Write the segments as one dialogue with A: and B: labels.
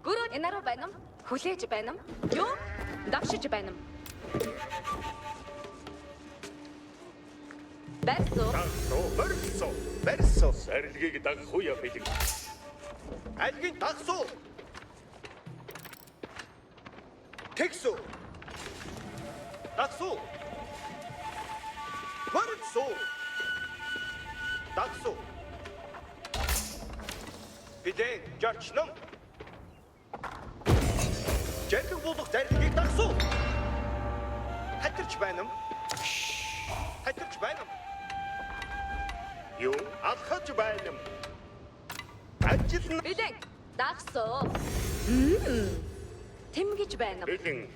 A: Гөрөө энаруу байна уу? Хүлээж байна уу? Юу? Давшиж байна уу?
B: Барьсуу. Сарилгийг дагах уу бэлэг. Альгийн дагсуу. Тэгсүү. Дагсуу. Барьсуу. Дагсуу. Бидэн жорчном. Жэнэг болох зарилгийг дагсуу. Хатарч байна уу? Хатарч байна уу? Юу алхаж байна юм. Ажил нь
A: Бэлэг дагсуу. Тэмгэж байна уу?
B: бэлэн.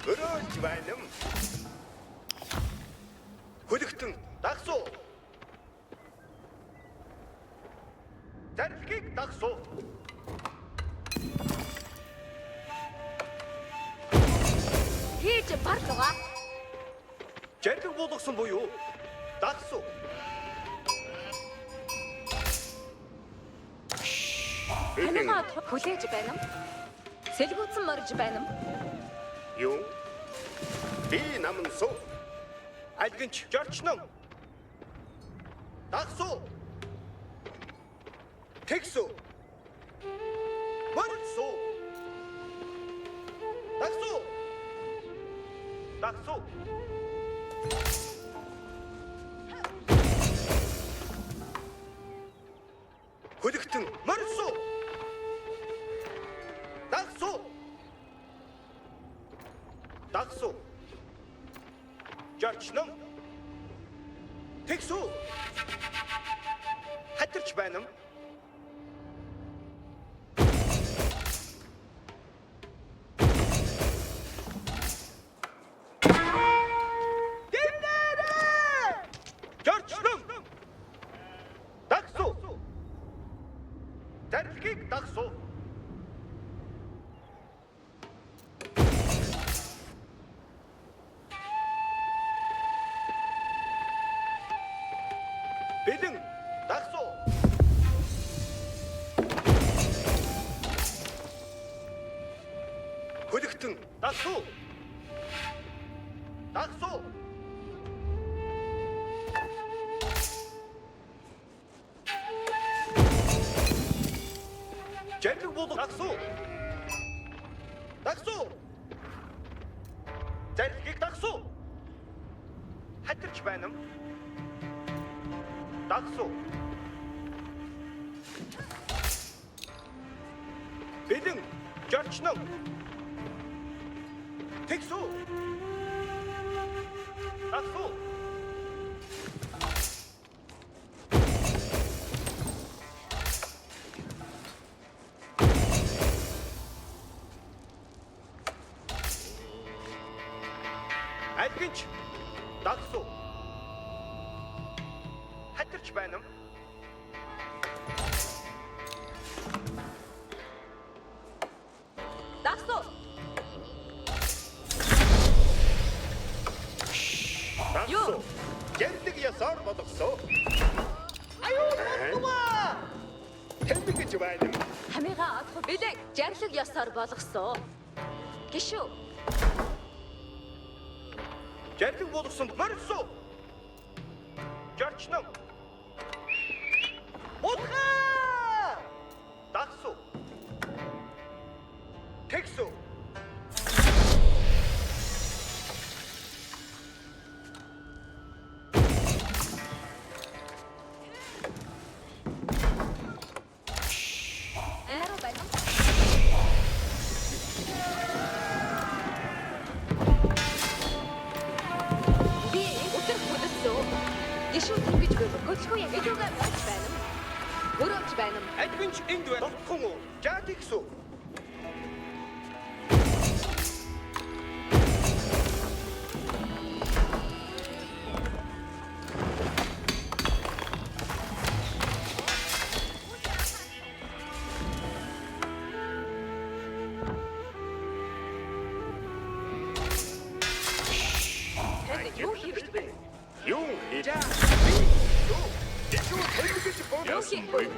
B: Өрөөж байна юм. Хөлөгтөн дагсуу. Зарилгийг дагсуу.
A: Хийж барлугаа.
B: Жэнэг болгосон буюу дагсуу.
A: Танайгаа хүлээж байна уу? Сэлгүүцэн морж байна уу?
B: Юу? Би намын суу. Альгинч жорчном. Дагсуу. Тэгсүү. Морсуу. Дагсуу. Дагсуу. Хөлөгтөн морсуу. Дагсуу. Дагсуу. Жорчном. Тэгсүү. Хатарч байна уу? Жорчном. Дагсуу. Зарилгийг дагсуу. Бэлэн дагсуу. Хөлөгтөн дагсуу. Дагсуу. Жэнэг болох дагсуу. Дагсуу. Зарилгийг дагсуу. Хатарч байна уу? Дагсуу. Бэлэн жорчном. Тэгсүү. Дагсуу. Альгинч дагсуу. Хатарч байна уу?
A: Дагсуу.
B: Дагсуу. Гэндэг ясаар болгосоо. Аюу болтума. Тэмбигэж байна юм.
A: Хамигаа одох бэлэг жарлаг ёсоор болгосон. Гişүү.
B: Жэндэг болгосон морсуу. Жорчном. Утга! Дагсуу. Тэгсүү.
A: Энаруу байна уу? Би өдөр хүлээсэн. Гişүү тэмгэж байв. Хөдөлгөө яг илүүгээр байж байна уу? Өрөөж байна уу?
B: Альгинч энд байна. Болохгүй юу? За тэгсүү.
A: Юу хийвч бэ?
B: Юу хийж? Дэшүү тэмгэж
A: Юу хийх вэ?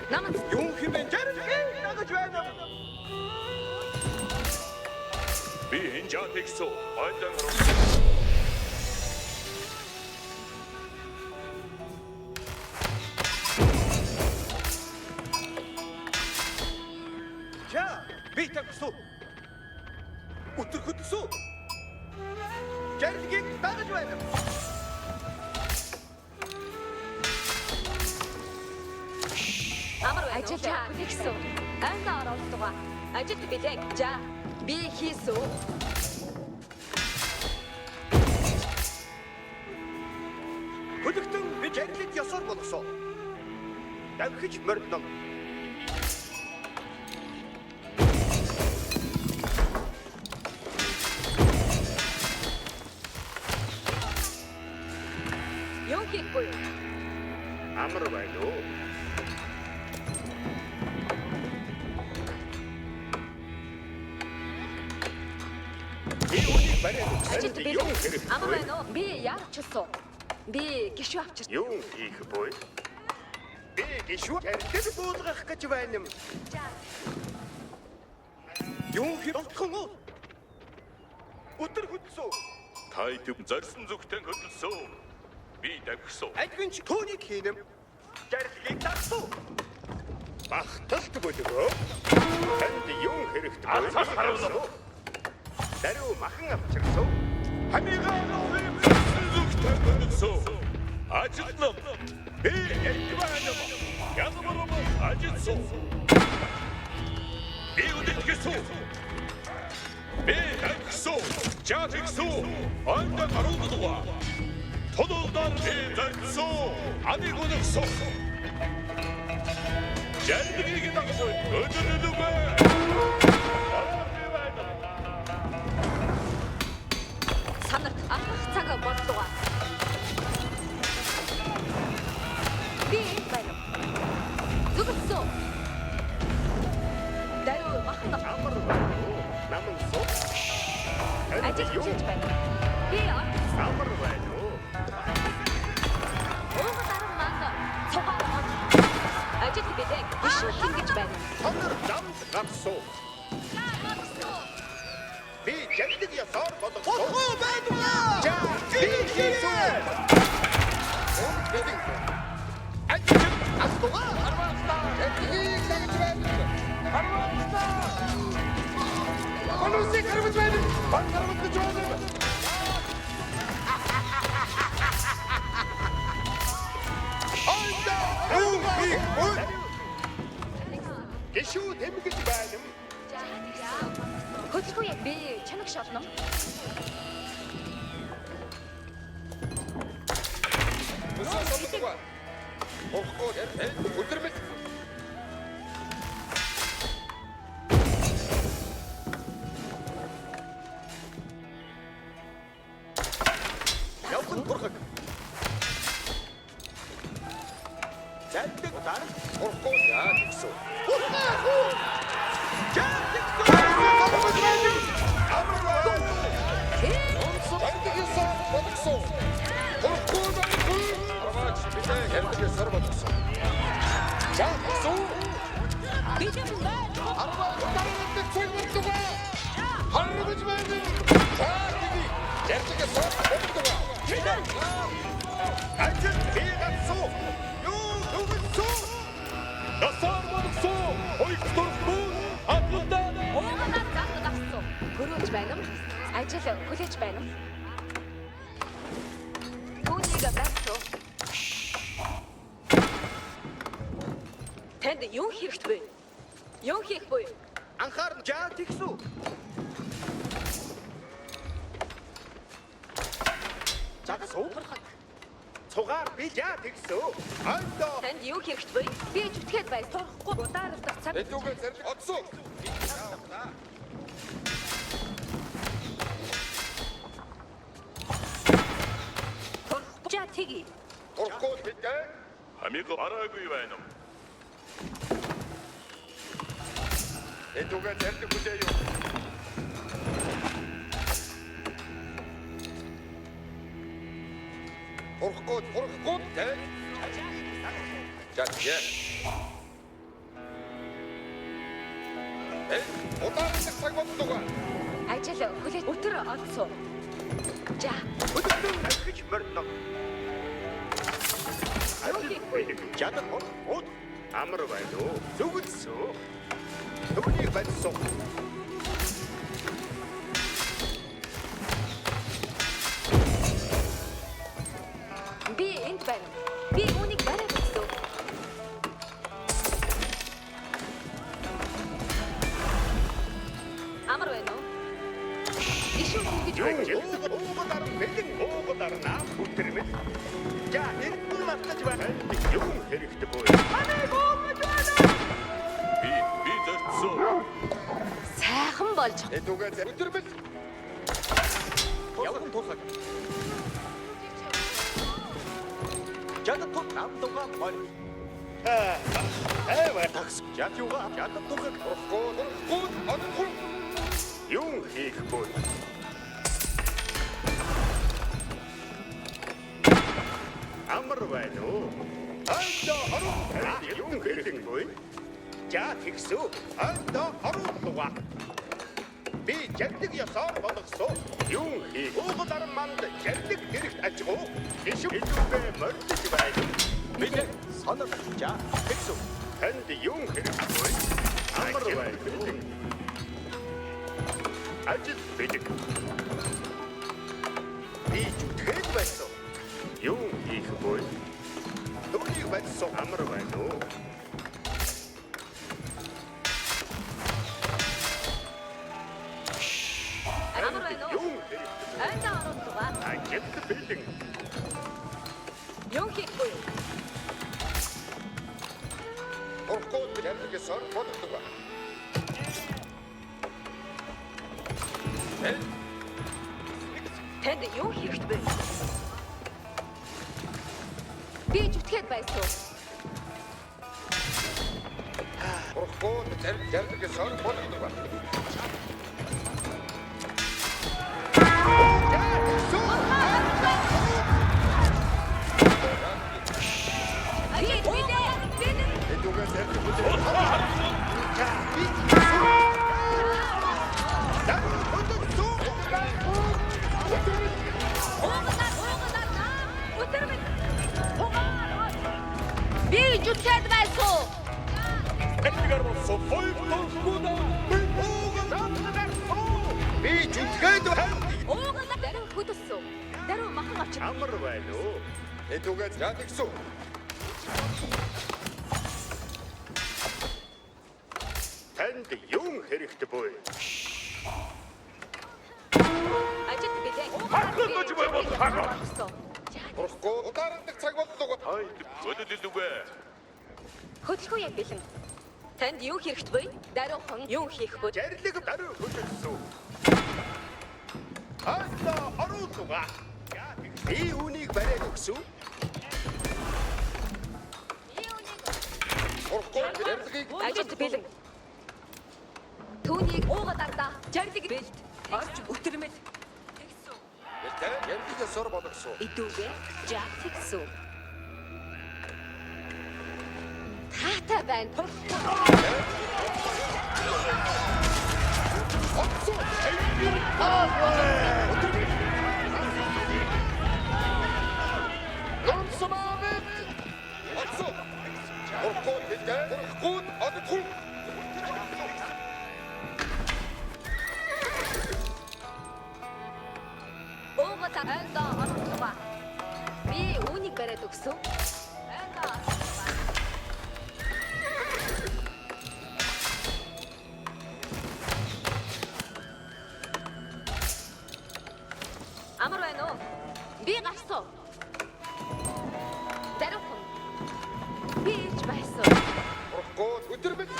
A: Намайг
B: Юу хэмээн жаргал дагаж байна. Би энэ жатексо айдан руу. За, би таксу. Өтөрхөдсөө. Жаргалыг дагаж байна.
A: амар ажил хийсэн. Айлаа оролцоогоо. Ажилд билээ. За, би хийсэн.
B: Хөдөлгтөн би жаргалыг ёсоор болгосон. Давхиж мордно.
A: Юу хийх вэ?
B: Амар байна уу? Би үнийг бариад
A: Ажилд билээ. Амар байна уу? Би яарчсан. Би гişүү авчирсан.
B: Юу хийх вэ? Би гişүү ярдэл буулгах гэж байна юм. Юу хийх вэ? Өдөр хөдөлсөө.
C: Тайтэв зарсан зүгтэн хөдөлсөө. Би давхсан.
B: Ажгын чи тооник хийнэм. Жаргалыг тасуу. Бахталт боловоо. Танд юу хэрэгтэй вэ?
C: Алсаас харуулна.
B: Даруй махан авчирсан.
C: Хамигаа нуух зарсан зүгтэн хөдөлсөө. Ажилтнам. Би ятваанам. Янамарам ажилсуу. Би үдэтгэсүү. Би давхсан. Жаатгсуу. Айдан харуулдгаа. Тодолдар би зарцсан. Амиг өнөксөн. Жаргалыг дагаж өдөрөлөгөө.
A: Санарт анх цаг боллоо. Би байна. Зүгтсэн. Даруй махан
B: Амар байна уу? Намын суу.
A: ажил хийж байна. Би
B: Амар байна уу?
A: уугаараа маа цугаа. Ажилд билээ. Гişүү хийж байна.
B: Хонор замд гарсуу. Би жаргалыг ёсоор болгосон. Оо байна уу? За, би хийсэн. Ажил астуга харваста. Жаргалыг дагаж байна. Харваста. Конусик харваж байна. Бан харваж байна. Гişүү тэмгэж байна.
A: Хөдөлгөө яг би чанаг шално.
B: Өдөрмөд. Явсан турхаг. Зайдаг дараа турхгүй яа гэсэн.
A: Уугаараа замд гарсан. Хөрөөж байна уу? Ажил хүлээж байна уу? Түүнийг барьцуу. Танд юу хэрэгтэй вэ? Юу хийх вэ?
B: Анхаарна жаа тэгсүү. Загсуу. Цугаар би жаа тэгсүү. Айдоо.
A: Танд юу хэрэгтэй вэ? Би зүтгээд байж турахгүй. Удааралдах цаг.
B: Эдүүгээ зэрэг одсуу.
A: За тэгье.
B: Турхгүй бидээ.
C: Хамиг араагүй байна.
B: Эдүүгээ зэрэг хүлээ юу. Турхгүй дээ. 자, 예. удаандаг цаг болдог.
A: Ажил хүлээж өдөр олцсон. За,
B: өдөр гэж мөрнө. Жад од амар байна уу? Зүгдсөө. Төвний байсан.
A: би энд байна. Би үүнийг барай гэсэн. Амар байна уу? Ишүү гэж байна.
B: Уугадаар бэлэн уугадаар наа бүтрэмэл. За, энэ нь мартаж байна. Юу хэрэгтэй боо.
C: Би зорьсон.
A: Сайхан болж.
B: Эдүгээ бүтрэмэл. Явган тусаг. Жадад тул намдугаа бол. Такс. Жадюга. Жадад тугаг. Гоо. Анхуу. Юу хийх боо. Амар байна уу? Анда харуу. Юу хийх боо. За тэгсүү. Анда харуулгаа. Би жаддаг ясаар болгосон. Юу хийх? Уугадаар манд жаддаг хэрэгт ажигуу. Ишүү идүүгээ мордож байна. Бид санаа за тэгсүү. Танд юу хэрэгтэй боо? Амар байна. Ажил бидэг. Би зүтгэж байсан. Юу хийх боо? Төвний байсан амар байна уу?
A: Амар байна уу?
B: Юу хэрэгтэй?
A: Анда оролцоо.
B: Ажил бэлэн.
A: Юу хийх вэ?
B: Орхоод ямиг сар боддог ба.
A: Танд юу хэрэгтэй вэ? Би зүтгээд байсан.
B: Орхоод ямиг сар боддог ба. Эдүгээ зэрэг бүтээл. За, би. За,
A: Би зүтгээд байсан.
C: Эдгээр болсон. Фойфтолгуда.
B: би зүтгээд байна.
A: Уугалаа даруй хөдөлсөн. Даруй махан авчих.
B: Амар байна уу? Эдүгээ ядагсуу. Танд юу хэрэгтэй боо?
A: Ажил билээ.
C: Хахлаж байвал хахлаа.
B: Орхоо удаандаг цаг болдог.
C: Хайд өдөлдөгөө.
A: Хөдөлгөө яг бэлэн. Танд юу хэрэгтэй вэ? Даруухан юу хийх вэ?
B: Жарлиг даруй хөдөлсөн. Анда оруулга. Би үнийг барай өгсөн. Орхоо жарлиг
A: Ажил бэлэн. Түүнийг уугаад ардаа. Жарлиг бэлд. Орч өтөрмөл.
B: жарлиг сор болгосон.
A: Идүүгээ жаа тэгсэн. Таатай байна.
B: Орхоо тэтгэл. Орхоо одхоо.
A: Уугаад андаа оролцоо. Би үүнийг бариад өгсөн. Андаа оролцоо. Амар байна уу? Би гарсан. Даруухан. Би ирж байсан.
B: Орхоо өдөрмөл.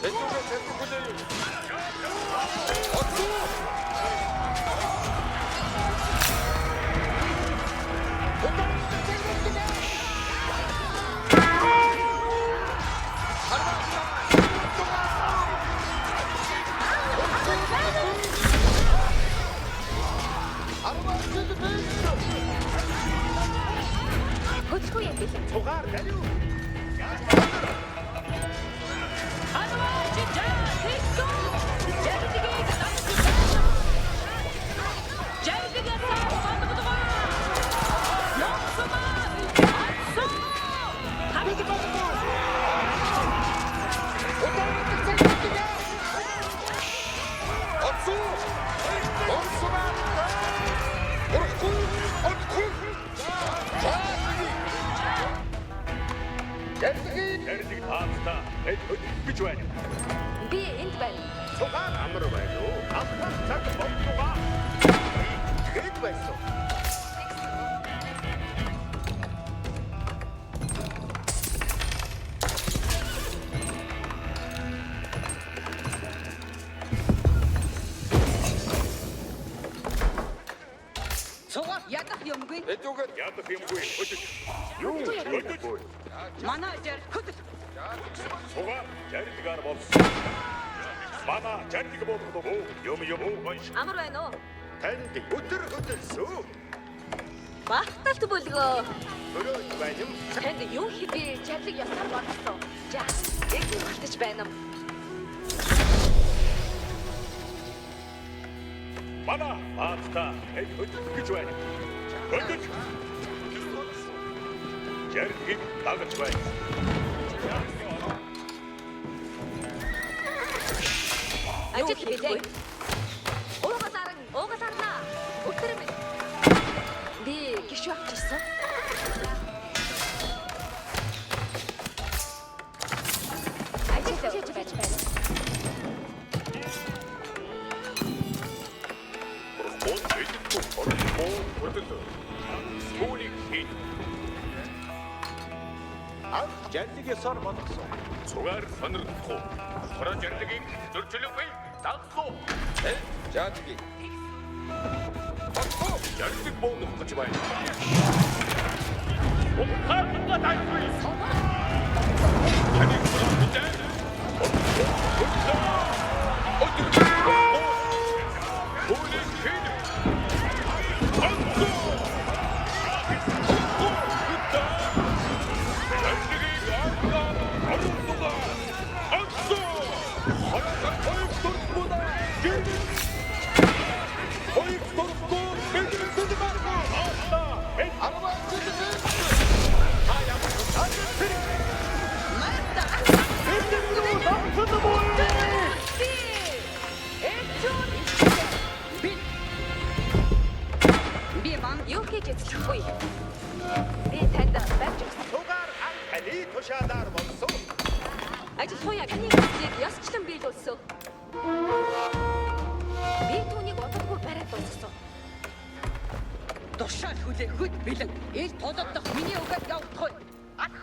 B: Эдүгээ зэрэг бүтээл.
A: Гочгүй яг бэлэн.
B: Цугаар далив. Ярдыг таастаа гэж байна.
A: Би энд байна.
B: Цугаар амар байна уу? Амтан цаг болтугаа. Хэд байсан?
D: Цугаар ядах юмгүй.
B: Эдгээр ядах юмгүй. Юу өдөж?
D: Манай жар хөдөл.
B: Цугаар жардгаар болсон. Мама жардаг болдог уу? Юм унш.
A: Амар байна уу?
B: Танд өдөр хөдөлсөө.
A: Багталт бүлгөө.
B: Өрөөж байна юм.
A: Танд юу хийбээ? Чарлиг ясаар болчихсон. За, яг нь хатаж байна.
B: Мама баатаа өдөр гэж байна. Өдөр. Жардгийг дагаж байна.
A: Ажил хийлээ. Уугасарна. Өтөр минь. Би гişүү авчихсан. Ажил хийж байж байна.
B: Жардыг ясаар болгосон. Цугаар сонирхох. Хороо жардгийг зөрчилгүй дагсуу. Жардгийг. Жардыг боонох гэж байна. Ухаанга дайгүй. Ханик бүрээ.
D: Би ман
A: Юу хийж эзлэхгүй. Би танд барьж өгсөн.
B: Цугаар таны тушаалаар болсон.
A: Ажил хуяа таны хэсгийг ёсчлон биелүүлсэн. Би түүнийг удалгүй бариад дууссан.
D: тушаал хүлээхэд бэлэн. Ил толодох миний угаад явахгүй. Ах.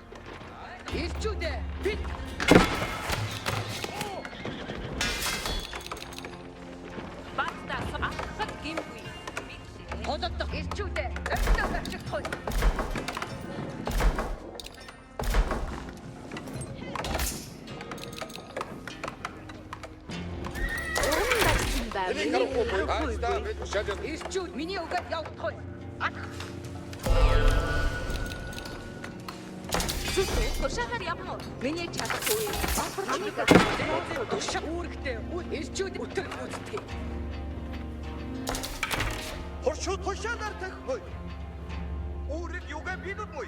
D: Ирчүүдээ бид
A: Баатаас ахад гимгүй.
D: толодох ирчүүдээ өвдөө авчихгүй. Ирчүүд миний угаад явахгүй. Ах.
A: Зүсээ тушаагаар явна уу? Миний чадахгүй. Амиг
D: Тушаа үүрэгтэй. Ирчүүд өтөр гүйцэтгэе.
B: Хоршоо тушаалаар тахгүй. Үүрэг юугаа бидгүй.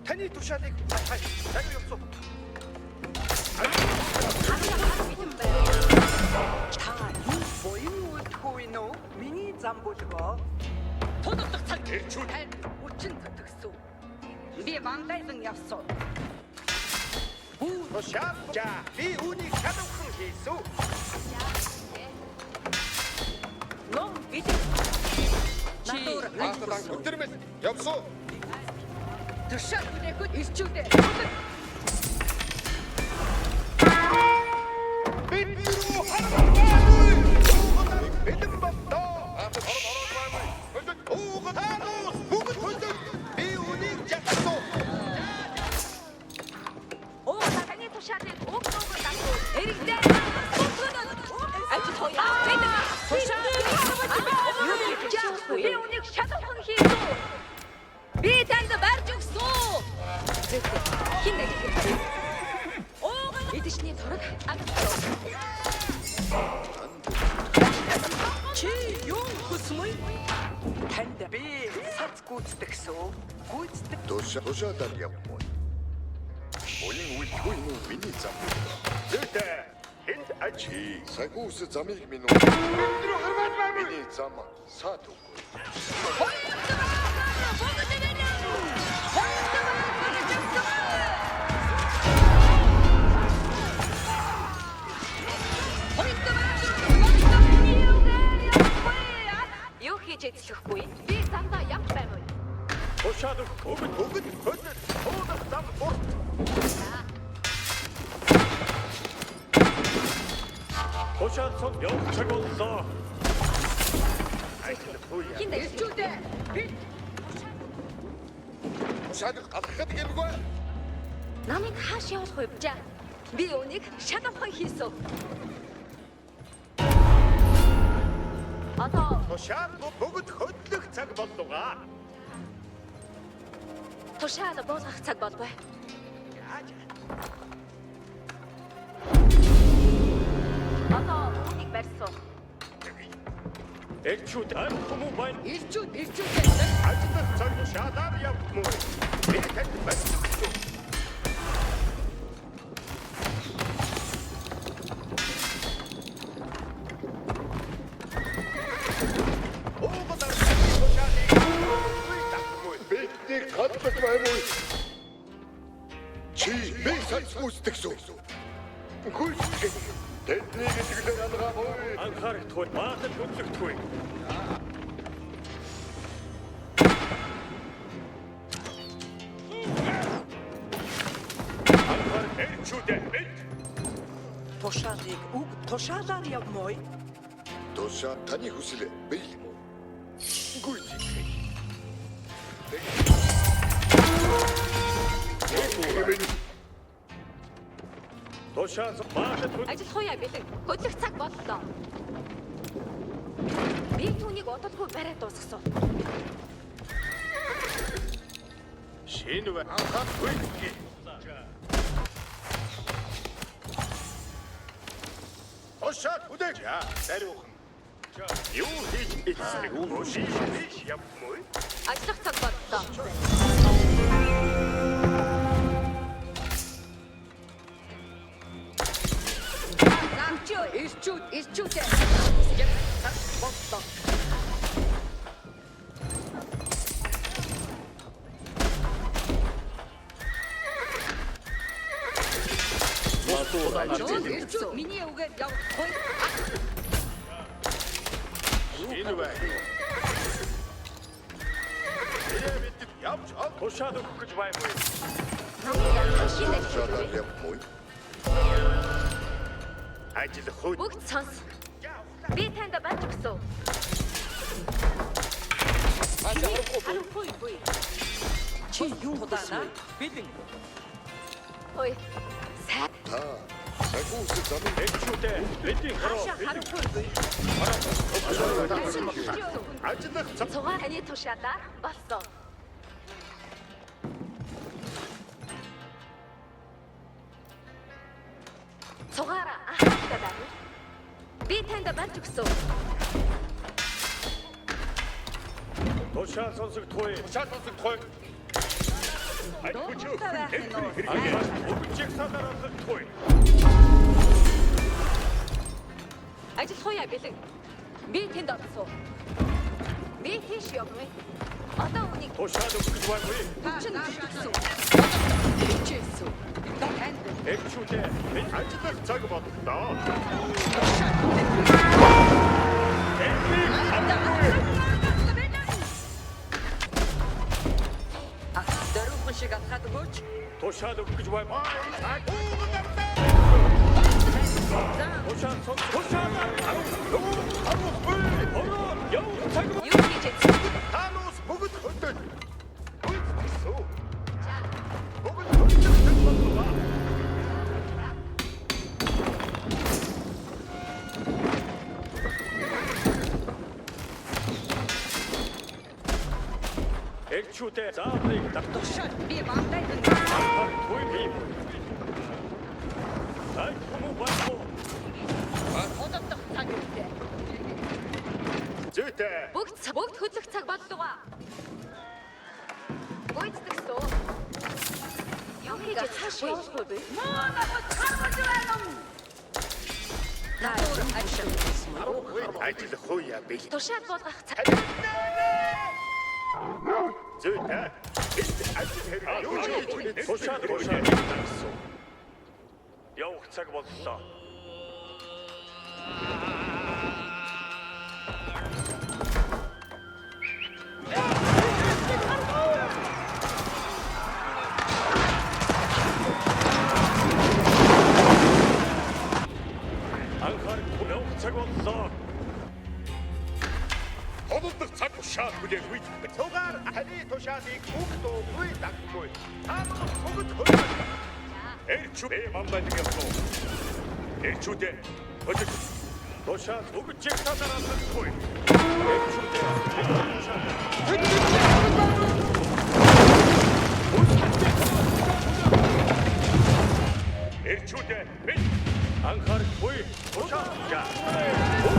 B: Таны тушаалыг хай. Яг явсан.
D: Та юу боён үлдэхгүй нөө? Миний зам бүлгөө. Тодордог цаг
B: Ирчүүд.
D: танд хүчин зүтгэсэн. Би мандайсан явсан.
B: Тушаал. За, би үүнийг чадвархан хийсэн.
D: Нөө бид Надуур
B: Аастанан өдөрмөл явсан.
D: тушаал хүлээхэд ирчүүдээ.
B: Бид юу харахгүй. Бэлэн болтоо. Уугатаанус бүгд хөлдөг. Би үнийг жагсан.
A: Оо, таны тушаалыг уг нуугад дагуу. Эрэгдээ.
D: Танд би сац гүйцэтгэх гэсэн. Гүйцэтгэх
E: Тушаадар явмаа. Олин үлгүй нү миний зам.
B: Зүйтэй энд ачи.
E: Чи сагуус замыг минь. Миний зам саад үгүй.
A: Юу хийж эзлэхгүй? Би замдаа явж байна уу?
B: Тушаад өгөд хөдөл уудах зам урт. Тушаад сон явж цаг боллоо. Ажил хөөе.
A: Хин дэвчүүдээ.
D: би
E: Шаад галахад гэлгүй.
A: Намайг хааш явуулах вэ бижаа? Би өнийг шалавхан хийсэн. Одоо
B: Тушаад бүгд хөдлөх цаг боллоо.
A: тушаал буулгах цаг болбой. Одоо өнийг барьсан.
B: Элчүүд аль хүмүүс байна.
D: ирчүүд
B: Ажлах цаг тушаадаар явмаа. Би танд барьсан.
E: Бидний гаддаг байвал. Чи би сагуус тэгсэн. Гүйцэтгэх. Тэднийг итгэлээр алгаагүй.
B: Анхаарахгүй, маатад хөдлөгдөхгүй. Анхаар элчүүдээ энд.
D: тушаалыг үг тушаалаар явмаа.
E: Тушаа таны хүсэл бий юм уу? Гүйцэтгэх.
B: Тушаас маатад
A: Ажил хуяа бэлэн. Хөдлөх цаг боллоо. Би түүнийг удалгүй бариад дуусгасан.
B: шинэ анхаарахгүй. Тушаад үдэж. Дариухан. Юу хийж эцэг үү? Шиш явмаа.
A: Ажиллах цаг боллоо.
D: ирчүүд боллоо. Ирчүүд миний үгээр явахгүй.
B: Энэ бай. Явж ал. Тушаад өгөх гэж байхгүй.
E: Тушаадар явмаа.
B: Ажил хөө.
A: Бүгд сонс. Би танд бач өгсөн. Харахгүй буй.
D: Чи юу худаана? Бэлэн.
A: Ой. Сайн.
E: Та сагуус замыг
B: Элчүүдээ бидний хараа.
D: Харахгүй буй.
B: Ажиллах цаг.
A: Цугаа таны тушаалаар болсон. Цугаараа ахтадаа. Би танд бач өгсөн.
B: Тушаа сонсогдохгүй. Тушаа сонсогдохгүй. Ай хүч. Бүгд санаар сонсогдохгүй.
A: Ажил хуяа бэлэн. Би тэнд орсон. Би тийш явмаа. Одоо үнийг
B: Тушаад өгөх гэж байхгүй.
D: Чин гэсэн. Хичээсэн. Танд
B: Элчүүдээ ажиллах цаг боллоо.
D: Даруухан шиг атгаад өгөөч.
B: Тушаад өгөх гэж байхгүй. Тушаад сон. Тушаад. Яв цаг.
A: юу хийж эзэн.
B: Танус бүгд хөдөл. Бүгд хөдөлж боллоо. Элчүүдээ зааврыг
D: Тушаал би бандай дэн.
B: татахгүй юм. Ай хүмүүс байна.
D: Одоодох цаг үедээ.
B: Зүйтэй өнгөтэй.
A: Бүгд хөдлөх цаг боллоо. Гүйцэтгэсэн. Юу хийж цаашаа бэ?
B: Ажил хууя бил.
A: Тушаал болгох цаг.
B: Зүйтэй. Ажил хэрэг юу хийж вэ?
C: Тушаад гэсэн. Явах цаг боллоо. Анхаарахгүй явах цаг боллоо.
B: Холдох цаг тушаал хүлээгүй. Цугаар таны тушаалыг бүгдөө даггүй. Таамаг бүгд хөрөг.
C: Эрчүү мамбайг явуу. Эрчүүдээ хөдөлж тушаал өгчих садараахгүй. Эрчүүдээ бид анхаарахгүй тушаал.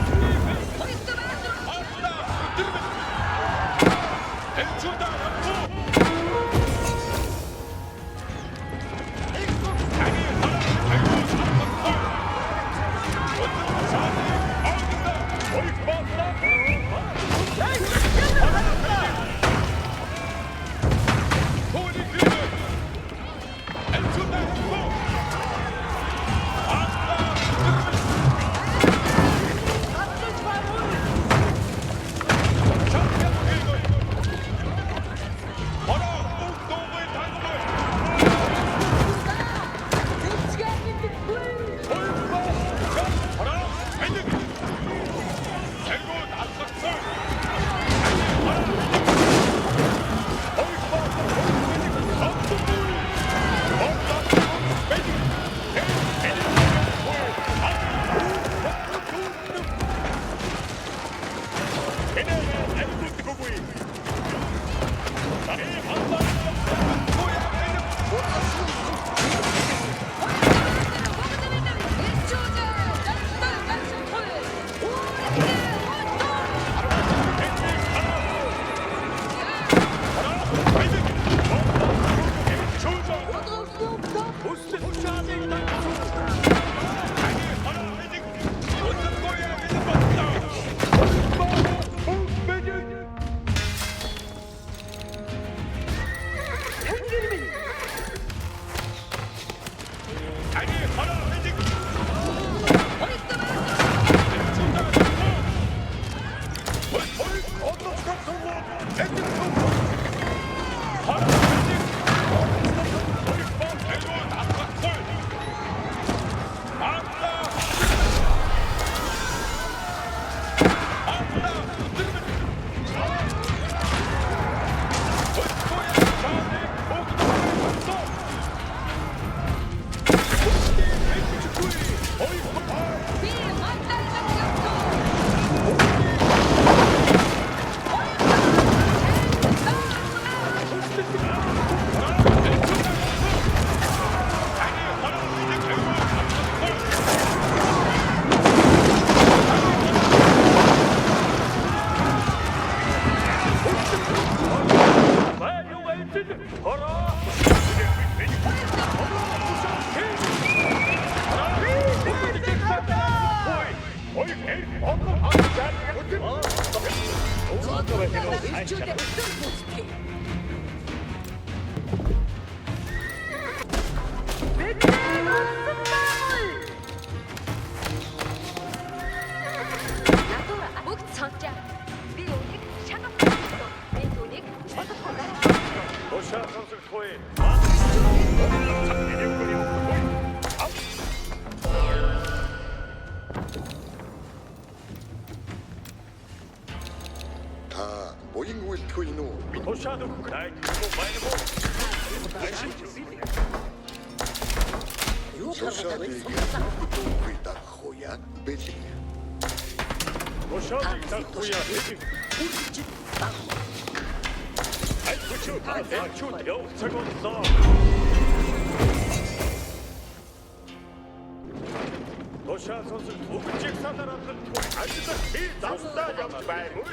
B: Ажлах би завсаа явж байна уу?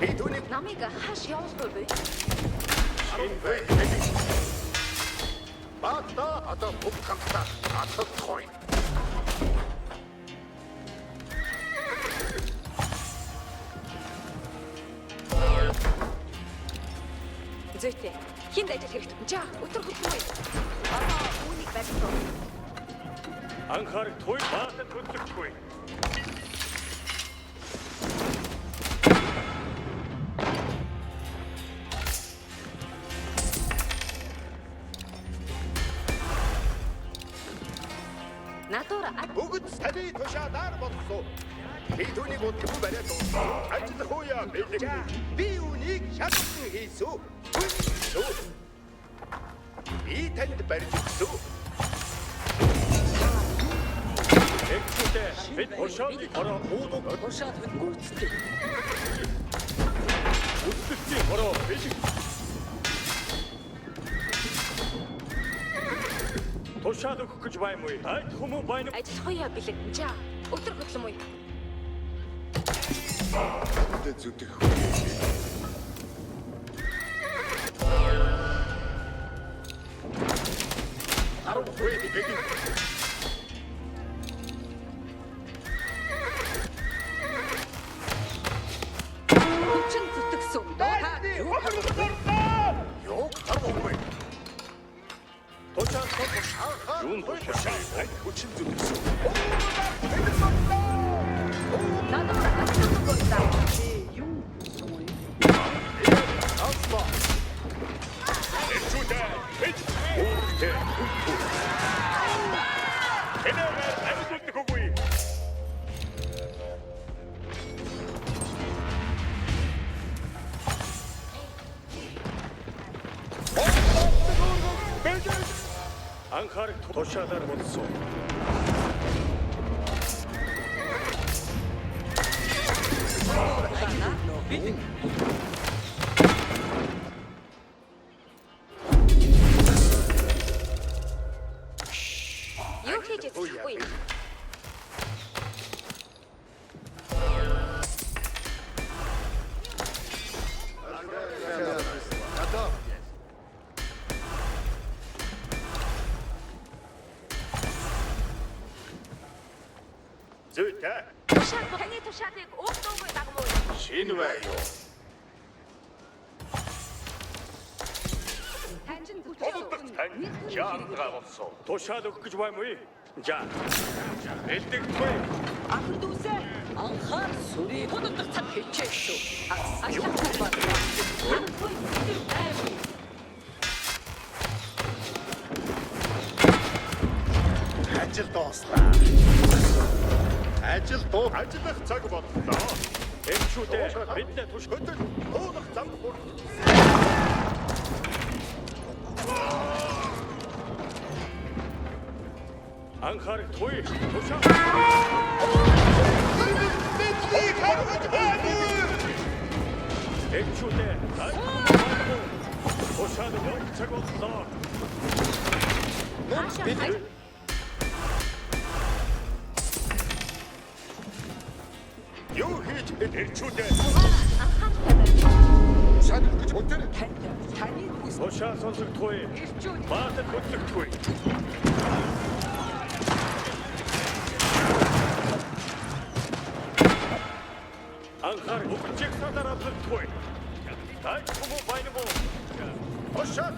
B: Би түүнийг
A: Намайг хааш явуулахгүй бай.
E: Бата одоо бүх хамтдаа атахгүй.
A: Зүйтэй. Хинд ажил хэрэгтэй. За, өтөр хөтлөмөө. Одоо үүнийг барьсан.
C: Анхаарал туй баатад хөдлөхгүй.
A: Натура
B: бүгд сали тушаадаар болсон. Би түүнийг удахгүй бариад дууссан. Ажиллах үе бэлэг. Би үүнийг шалган хийсүү. Хүнсүү. Би танд барьж өгсөө.
C: Экчүүдээ бид ушаалыг хороо уудаг.
D: Ушаад гүйцэтгэв.
C: Үстэлтийн хороо бэлэг. Тушаал өгөх гэж байна уу? Айд хүмүүн байна.
A: ажиллах үе бэлэг. За, өтөр хөтлөмөө.
E: Тэ зүтэх.
B: Арав үе бэлэг.
D: Хүчин зүтгэсэн.
E: Юу харахгүй.
C: Тушаал юун тушаал?
B: Айд хүчин зүтгэсэн.
A: Натура ажиллах
D: Юу сууй.
B: Авслаа.
C: Экчүүдээ бид үүртэй. Энэгээр амьд үгүй. Анхаарал тушаалаар болсон.
A: юу хийж чадахгүй.
E: Ата.
B: Зүйтэй.
A: Тушаал таны тушаалыг уугдуугүй дагмуу.
B: Шинэ бай юу?
A: Танчин
C: Олдох тань яарга болсон. Тушаал өгөх гэж байна уу? За. Элдэггүй.
D: Ахын дүүсээ анхаар сүрий бодох цаг хичээсэн. Ашиг бат.
B: Ажил дууслаа. Ажил дуу. Ажиллах цаг боллоо.
C: Экчүүдээ биднээ туш
B: Хөдөл уулах зам бүр.
C: анхаарал туй. Тушаал.
B: Биднийг харгаж байна уу?
C: Экчүүдээ тушаал явах цаг боллоо.
B: Юу хийж бид
C: Экчүүдээ
E: Шад гэж өдөр.
D: Таны хүс
C: тушаал сонсох туй.
D: ирчүүд
C: Баатад хөдлөхгүй. Анхаарал бүгдийг садар авахгүй. Айд хүмүүс байна мó.
B: Ошат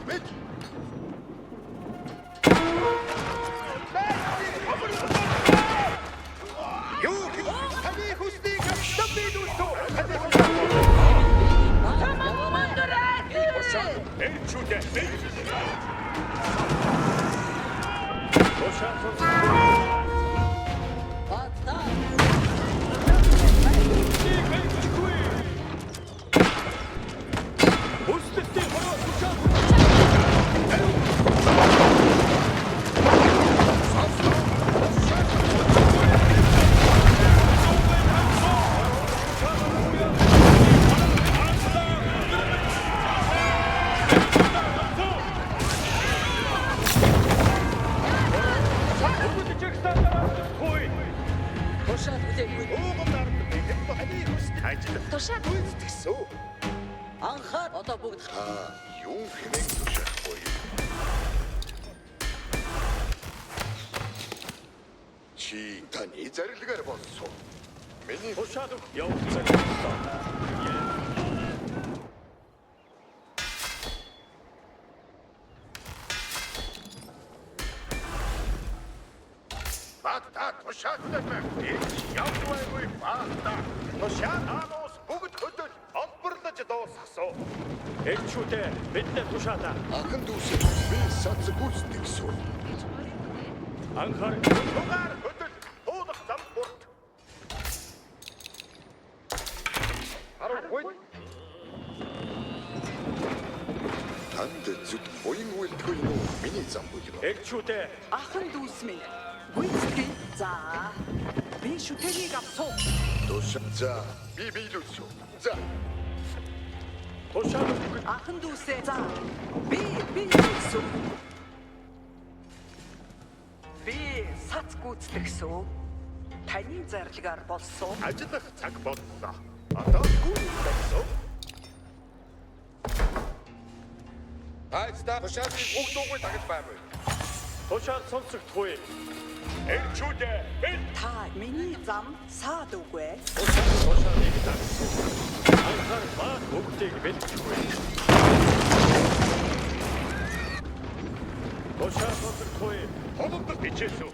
B: бид. Юу хийж таны хүснийг авсан бид үстөө.
C: Экчүүдээ тушаал сонсох.
D: бата.
C: Үстэлтийн хороо тушаал.
D: Тушаад хүлээгүй.
B: уугамаар бэлэн бохны хүс ажил
A: Тушаад.
B: гүйцэтгсэн.
D: Анхаар одоо бүгд
E: Юун хэмээн тушаахгүй. Чи таны зарилгаар болсон. Миний
C: Тушаад явах цаг болсон.
B: Бата тушаалтай явдгайгүй бата. Тушаалаас бүгд хөдөл олборлож дуусгасан.
C: Элчүүдээ бидний тушаалаа.
E: ахын дүүс би сац гүйцэтгэсэн.
C: Анхаар
B: Тугаар хөдөл уулах зам бүрт. Арахгүй.
E: Танд зүт буян үйлдэл нь миний зам буюу.
C: элчүүдээ
D: ахын дүүс минь. Гүйцэтгэе. За. Би шүтэнийг авсуу.
E: Туш за би биелүүлсэн. За
C: тушаад
D: Ахын дүүсээ. За. Би юусуу. Би сац гүйцэтгэсэн. Таны зарилгаар болсон.
B: Ажиллах цаг боллоо. Одоо гүйцэтгсэн.
E: айцтай тушаалын бүх дуугүй тагж баймаа.
C: тушаад сонсогдохгүй. Элчүүдээ
D: Та миний зам саад үгүй.
C: тушаалыг тагсан. Анхаар баг бүгдийг бэлтгэхгүй. Тушаад сонсогдохгүй.
B: Холбос бичээсүү.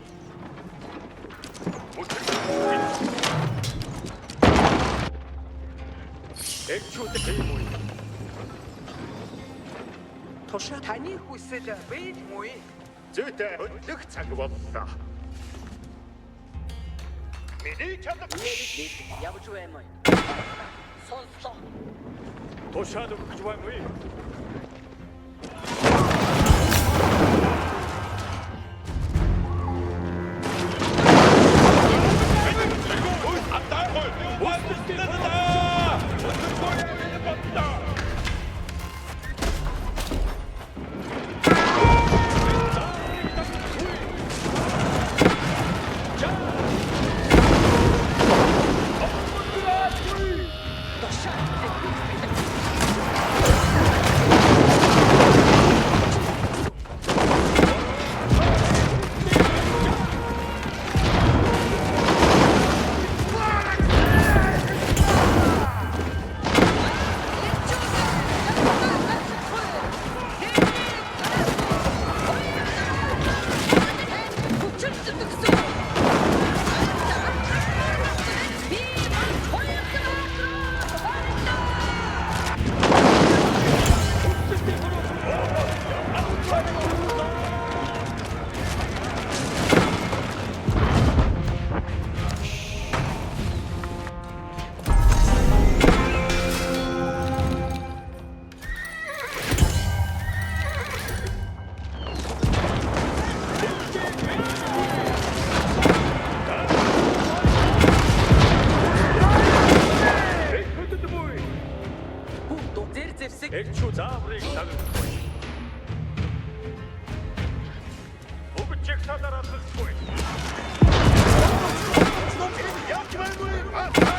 C: Элчүүдээ тийм үү?
D: Туша таны хүсэл бий мүү?
B: Зүйтэй хөдлөх цаг боллоо. Миний чадах
D: Явж баймаа. Сонслоо.
C: тушаад өгч баймгүй. Элчүү зааврыг тагахгүй. Бүгд чиг санаараа хэлсэн.
B: явдгайгүй бата.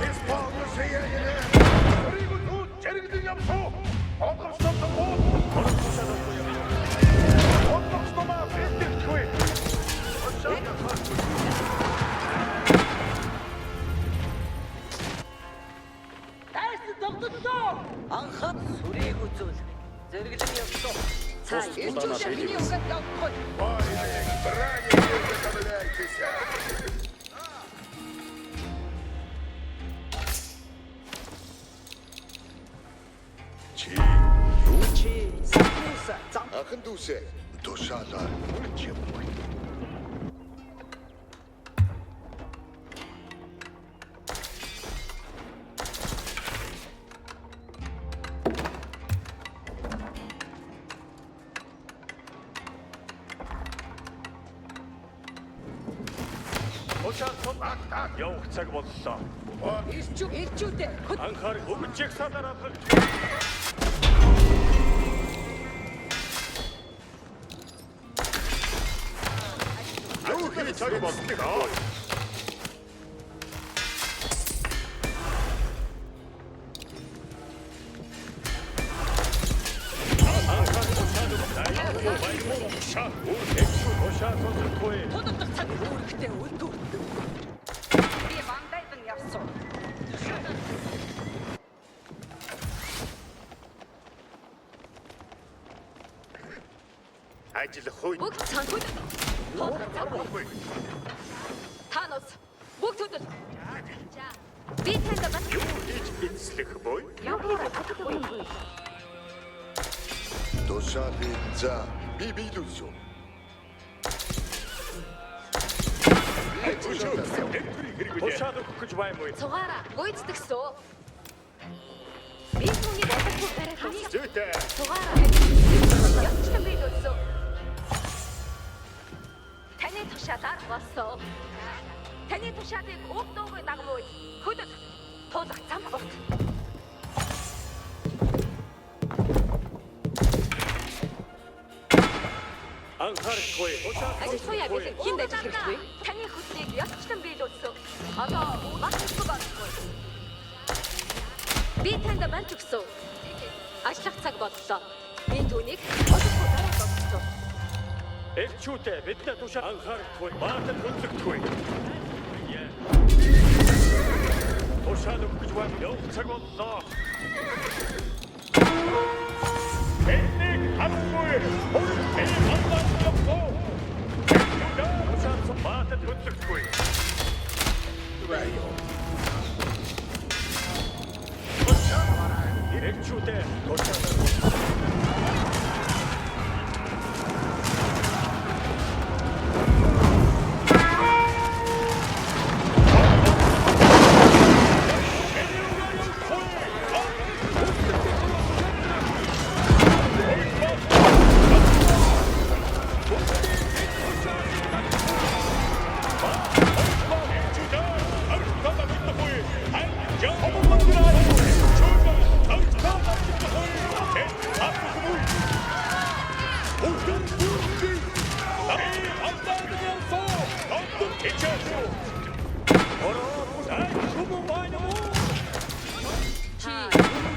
B: Исполнёс яа. Криго тут черэгдэн явсуу. Одоостоо Одоостоо бэлтгэхгүй.
D: Анхаад сүрийг үзүүл. Зэрэглэн явсан. Цаа элчүүдээ миний угаад явахгүй.
E: Чи
D: Чи сакуса зам.
E: ахын дүүсээ тушаалаар үрж явах.
C: Тушаад бата явах цаг боллоо.
D: Элчүүдээ
C: Анхаар бүгд чиг санаараа хэлсэн.
B: Юу хийж цаг боллоо. Ажиллах хойд.
A: Бүгд цанхуд. Танос. Бүгд хөдөл. За. Би танд бас
B: Юу хийж эцлэх бой?
A: юу хийх.
E: Тушаали за би билүүсүү.
C: Тушаад өгөх гэж байна уу?
A: Цугаараа гүйцэтгэсөө. Би түүний бодолгүй барай хас.
B: Зүйтэй.
A: Цугаараа. Яцсан би дөөсөө. Таны тушаалаар болсон. Таны тушаалыг уг дуугүй дагмуу. Хөдөл. Туулах зам бот.
C: Анхаарахгүй.
A: Ажил бэлэн хинд ажил хэрэггүй. Таны хөдлийг яцсан биелүүлсэн. Одоо бас хэсэг болчихгүй. Би танд манч өгсөн. Ажиллах цаг боллоо. Би түүнийг бодохгүй дараа болчихсон.
C: Элчүүтэй бидний тушаа анхаарахгүй. Баатад хөдлөгдөхгүй. Тушаад өгөх гэж байна. Яв цаг боллоо. Энийг харахгүй. Энийг хандахгүй. Тушаад баатад хөдлөгдөхгүй. Элчүүтэй тушаад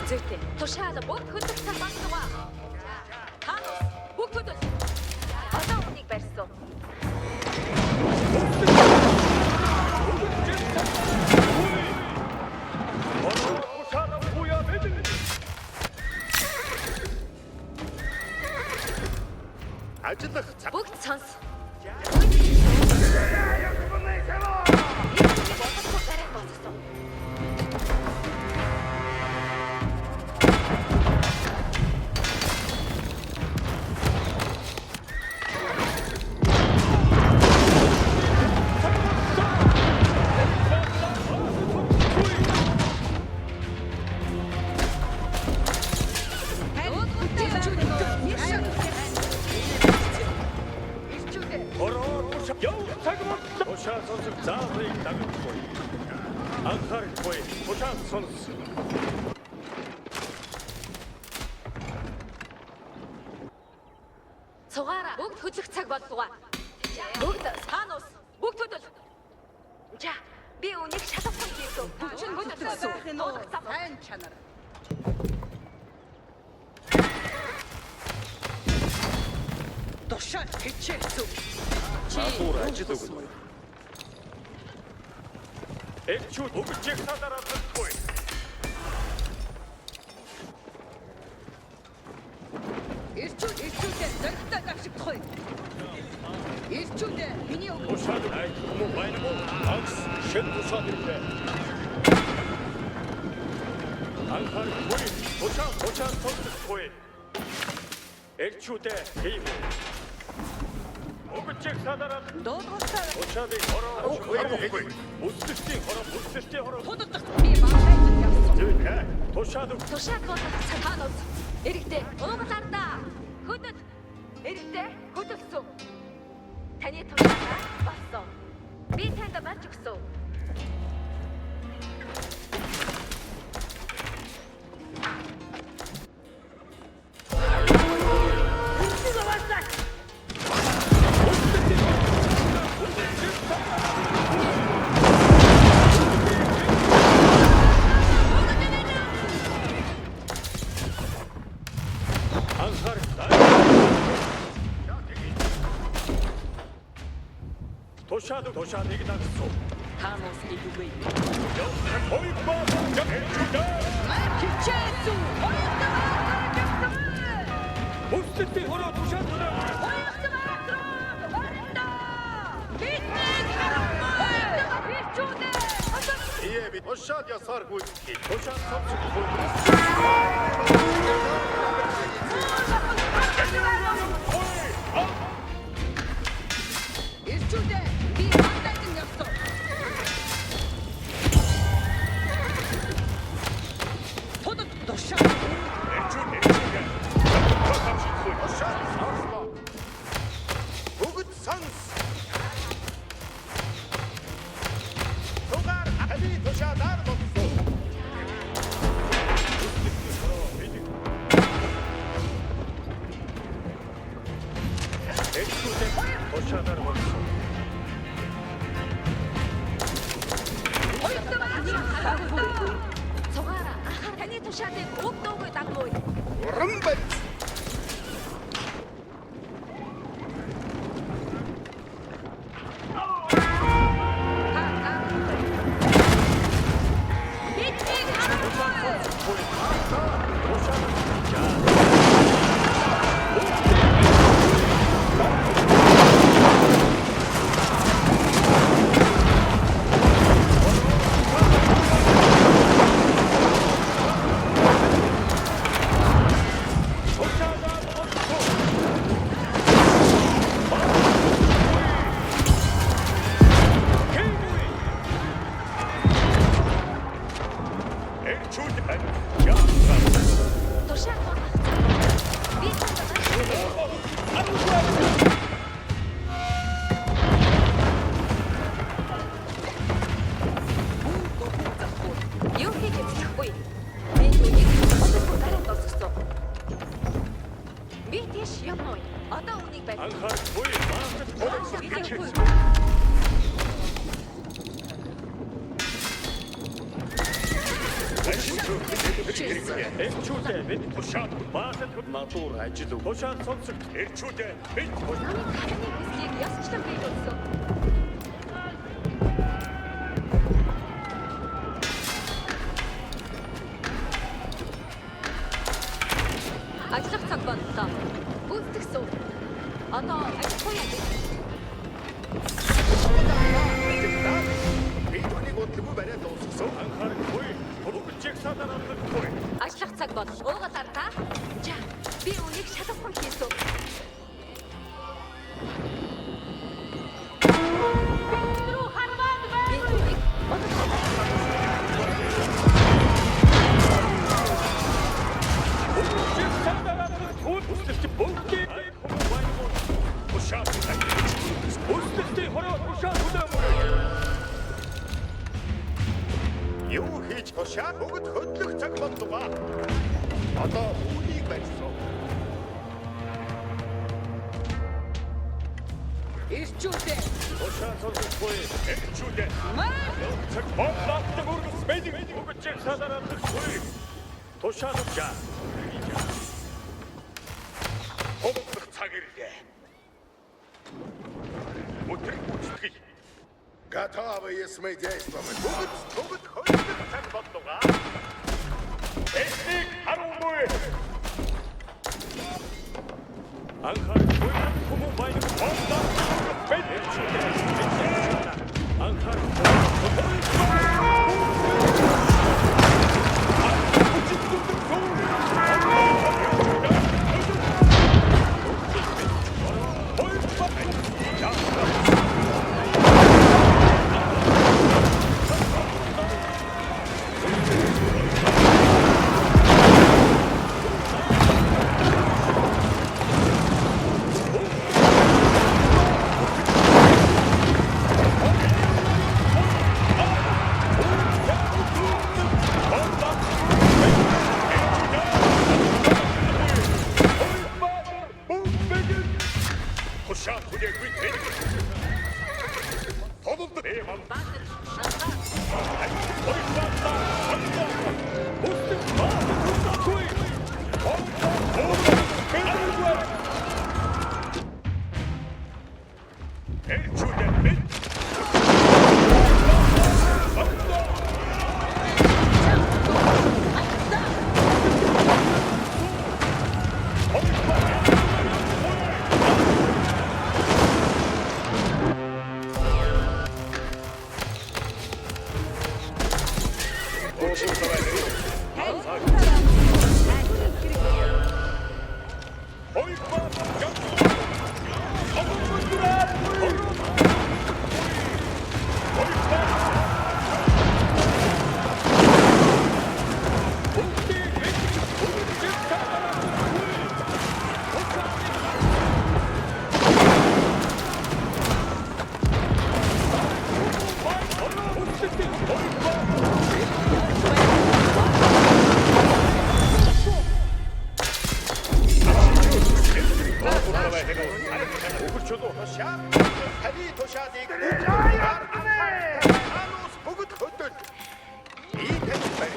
A: Зүйтэй. Тушаал бүгд хөдөлж цаасгаа. Танос. Бүгд хөдөл. Одоо үнийг барьсан.
B: Ажиллах цаг.
A: Бүгд сонс.
C: Тушаад сонсох зааврыг дагахгүй. Анхаарахгүй. Тушаад сонс.
A: Цугаараа бүгд хөдлөх цаг боллоо. Бүгд Танос. Бүгд хөдөл. За, би үнийг шалгасан хийсэн. Бүгд хөдөлсөн. Сайн чанар.
D: Тушаал хичээсэн.
C: Натур ажил өгнө. Элчүүд өгчийг садараа зөвхгүй.
D: Ирчүүдээ зөрөгтэй авчихгүй. Ирчүүдээ миний өг
C: Тушаад ай хүмүүс байна уу? Акс шин тушаад ирлээ. Анхаарахгүй. Тушаад сонсохгүй. Элчүүдээ тийм. Өгчийг садараа
D: дуудгалтаа
C: Тушаадыг хороо. Үсгэлтийн хороо.
D: тудах би багтааж явсан.
B: Зүйтэй.
C: Тушаад
A: Тушаал болох Танос. Эрэгтэй. Уугалаардаа. Хөдөл. Эрэгтэй. Хөдөлсөн. Таны тушаалаа болсон. Би танд манч өгсөн.
C: Тушаадыг дагсан.
D: Танос идэвгүй.
C: Хойд баа.
D: Хичээсэн.
C: Үсгэлтийн хороо тушаад.
A: Ирчүүдээ.
B: Ие бид ушаад ясаар гүйцэтгэх.
C: Тушаал сонсох буй.
A: Ирчүүдээ. Би хандаад нь явсан.
D: Тодод тушаа.
B: Ушаад сонслоо. Бүгд сонс. Тугаар али тушаадаар болсон.
C: Тушаалаар болсон.
A: Цугаараа анхаар таны тушаалыг өг дуугүй дагнуй.
B: Уран барьц.
A: Бидний харахгүй. Тушаал болох. Би юу хийж чадахгүй. Би түүнийг одоогүй гараад дуусгасан. Би тийш явна уу? Одоо үнийг барь.
C: Анхаар буй.
A: Би тэггүй.
C: Эрчүүдээ бид тушаал баасад натур ажил. Тушаал сонсох. Эрчүүдээ бид
A: Намайг хатны хэсгийг ясчлан биелүүлсэн. Ажиллах цаг боллоо. Гүйцэтгэсэн. Одоо ажиллахгүй яа гэж.
B: Би түүнийг бодлого бариад дуусгасан.
C: анхаар буй. Бүгд чигсаадаар авах буй.
A: Ажиллах цаг бол уугалаар та. За, би үнийг шалгахгүй хийсэн. Би түүнийг
C: Чигсаадаар авах буй. Үсэлт бүгд. Тушаал. Үсэлт хороо тушаал хүлээмээр.
B: Юу хийж тушаа бүгд хөдлөх цаг боллоо. Одоо үнийг барьсан.
D: Ирчүүдээ.
C: Тушаал сонсох буй. Эрчүүдээ. Цаг бодлоотой үргэлж мэдээ бүгд чигсаадаар авах буй. Тушаал жаа. Хоцрох цаг ирлээ. Өдөр үстгэл.
E: Готовы, если мы действуем.
B: Бүгд хөдлөх цаг боллоо.
C: Эсник харуумгүй. Анхаар буй. Хүмүүс байна. Бодлоо. Анхаар
B: 도시아 다리 도시아직 아노스 보고 걷던 이 대발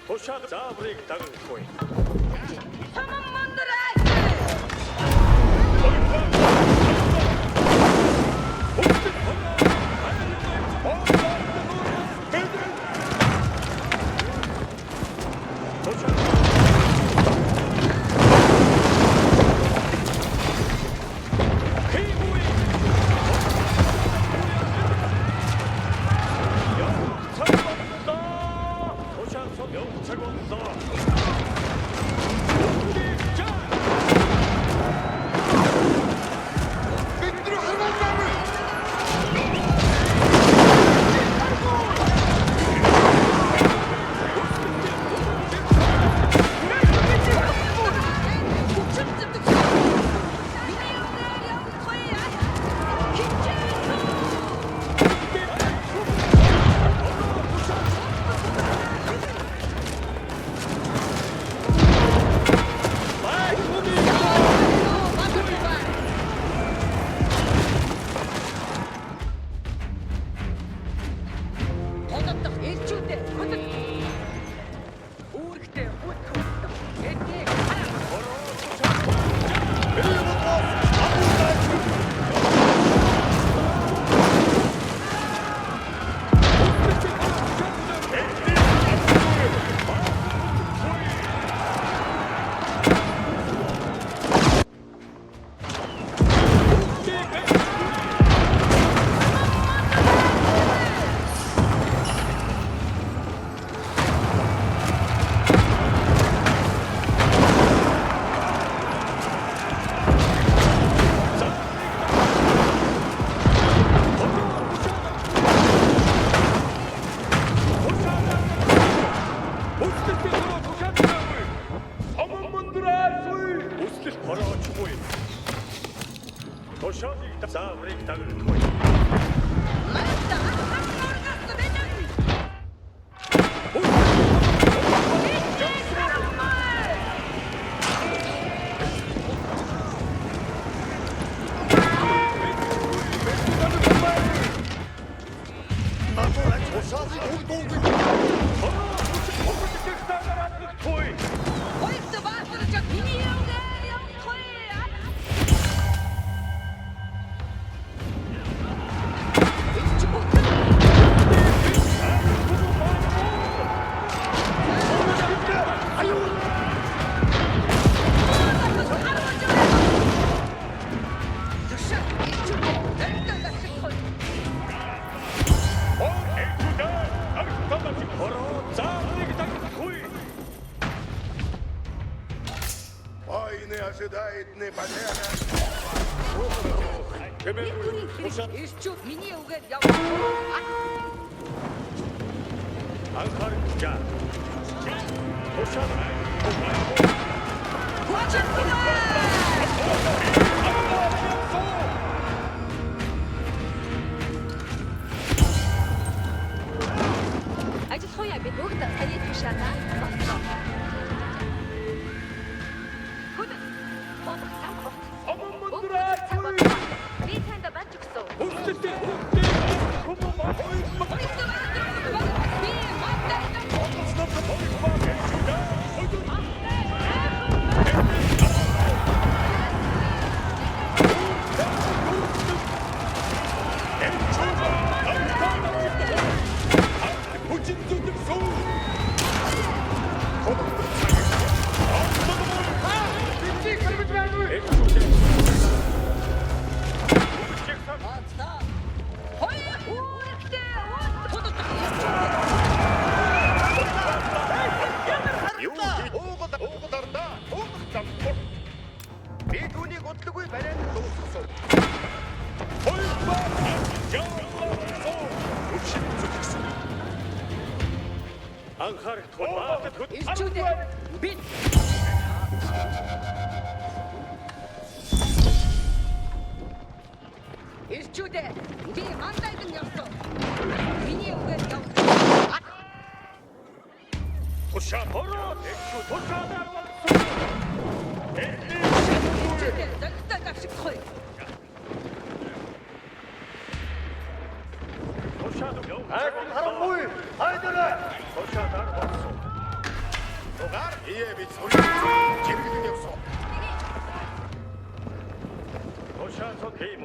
C: 도시아 자브레이크 당을 포인. 도시아 자브레이크 당을 포인.
E: Ой, не ожидает, не понятно.
C: Кемер
D: Иш чув миний үгээд явах.
C: 안카르자. 도샤는
A: 아직 소야 몇 녹다 사이에 두시하나? 후드 모두 삼고
C: 어머문들아
A: 모두 리탄다 맞죽소
C: 우스티 고모마
B: Бидний готлоггүй бариад дууссан.
C: 안카르 도마트
D: 일주대 민 일주대 네 만나던 였어 미니 오게
C: 도샤 버러 액슈 도샤다
D: 일주대 널딱딱씩 커요
C: 도샤도
B: Харам мүй. Хайдаа.
C: 도샤다 버서
B: Дугаар ие бид соёл жиргэлэн явсан.
C: 도샤서 게임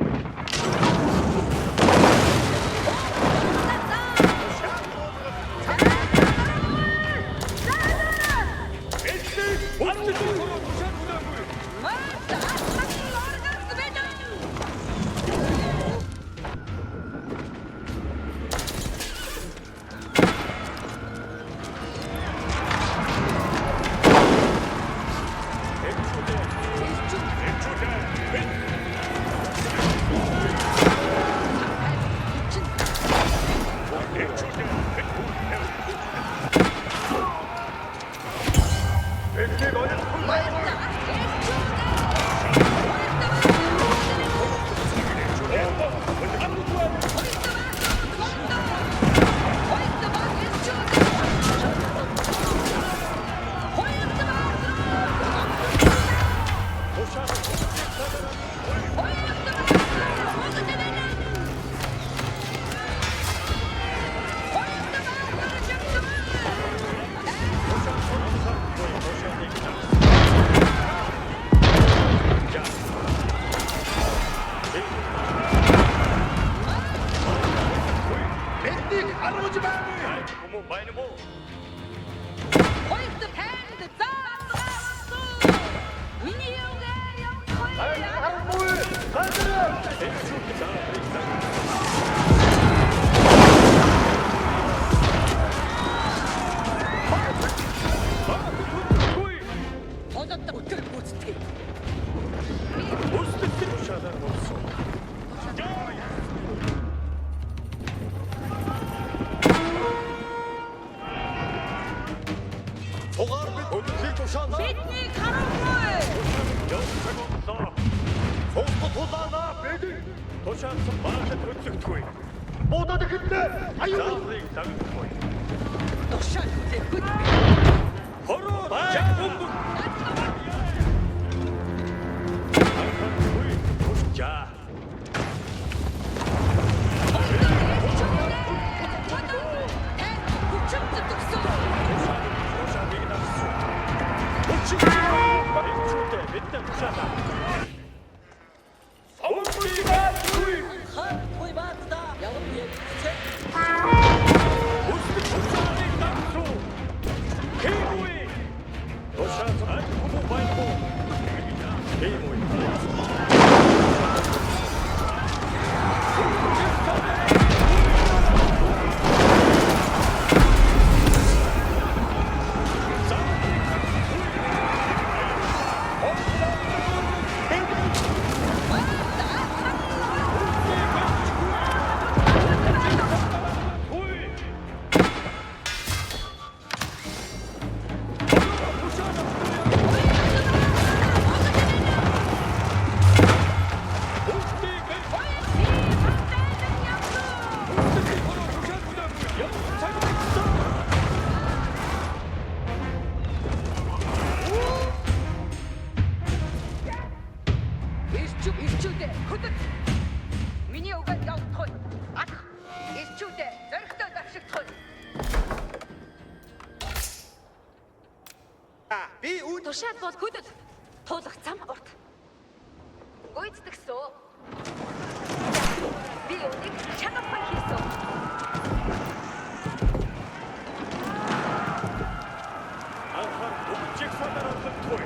B: Биднийг харуулж байна.
C: 고모 마이는 뭐
D: 호이스 팬드 짠 미니 오게 영코야
B: Харам мүй.
D: 터졌다고 들고 스틱
C: 도샤다 버서
B: Дугаар бид өнөөхийг тушаана.
D: 미니 가라고이
C: 영상없어
B: Цогт тулаана. Бид
C: 도샤서 마트 도착투이
B: будаад ихэндээ аюу.
C: 자스링 당투이
D: 너샷 대구
C: 버러 작품부 안카르 도샤 게임
A: Тушаал бол хөдөл. Туулах зам урт. Гүйцэтгэсэн. Би үнийг чанархан хийсэн.
C: Анхаар бүгдийг садараад туй.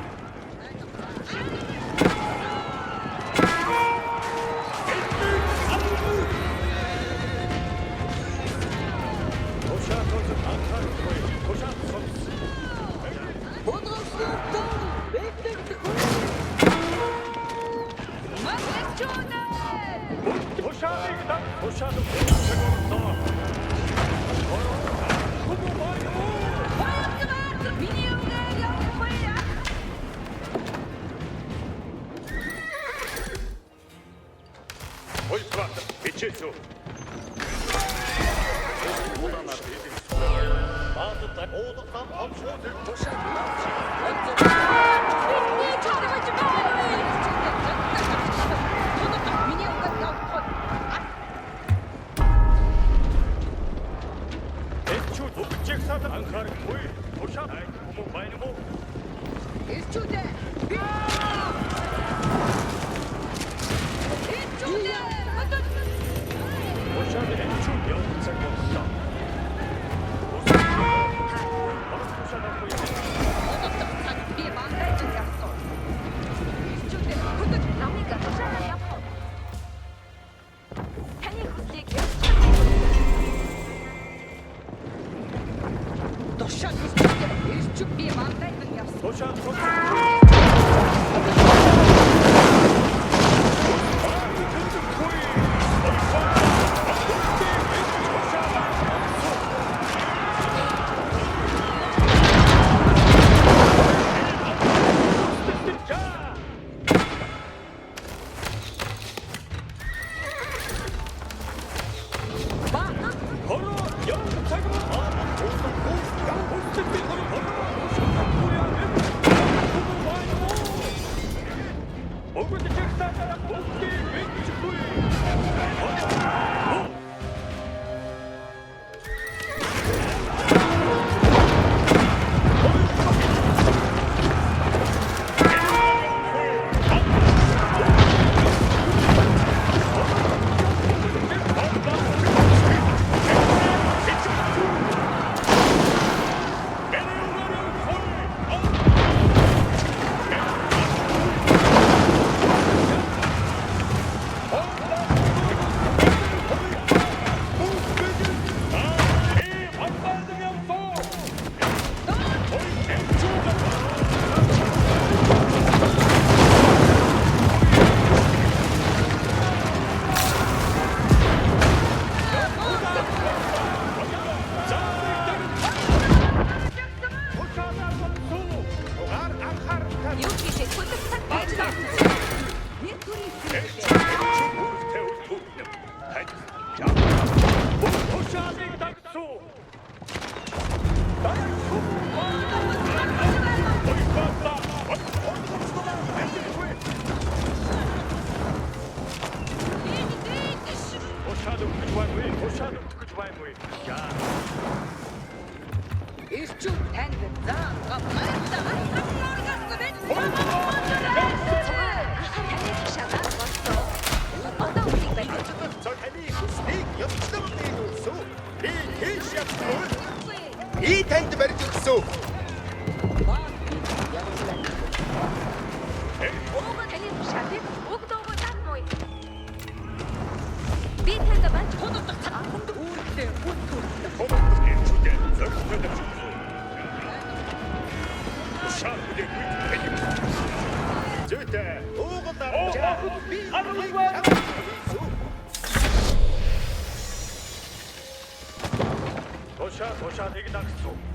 C: Тушаал анхаар туй. Тушаал сонс. Тушаалыг дан тушаалыг төгсгөрсөн. Ой, брат, бичээсүү. Улаанаар хийдэг. Баатад уудсан амшууд Эцчүүд бүгдийг садар анхаарах буй. Тушаал хүмүүс байна мó? Тушаал эцчүүд явцсан болсон. Тушаал
B: И танд барьж өгсөн. Зүйтэй уугалаар би
C: Тушаалыг дагсан.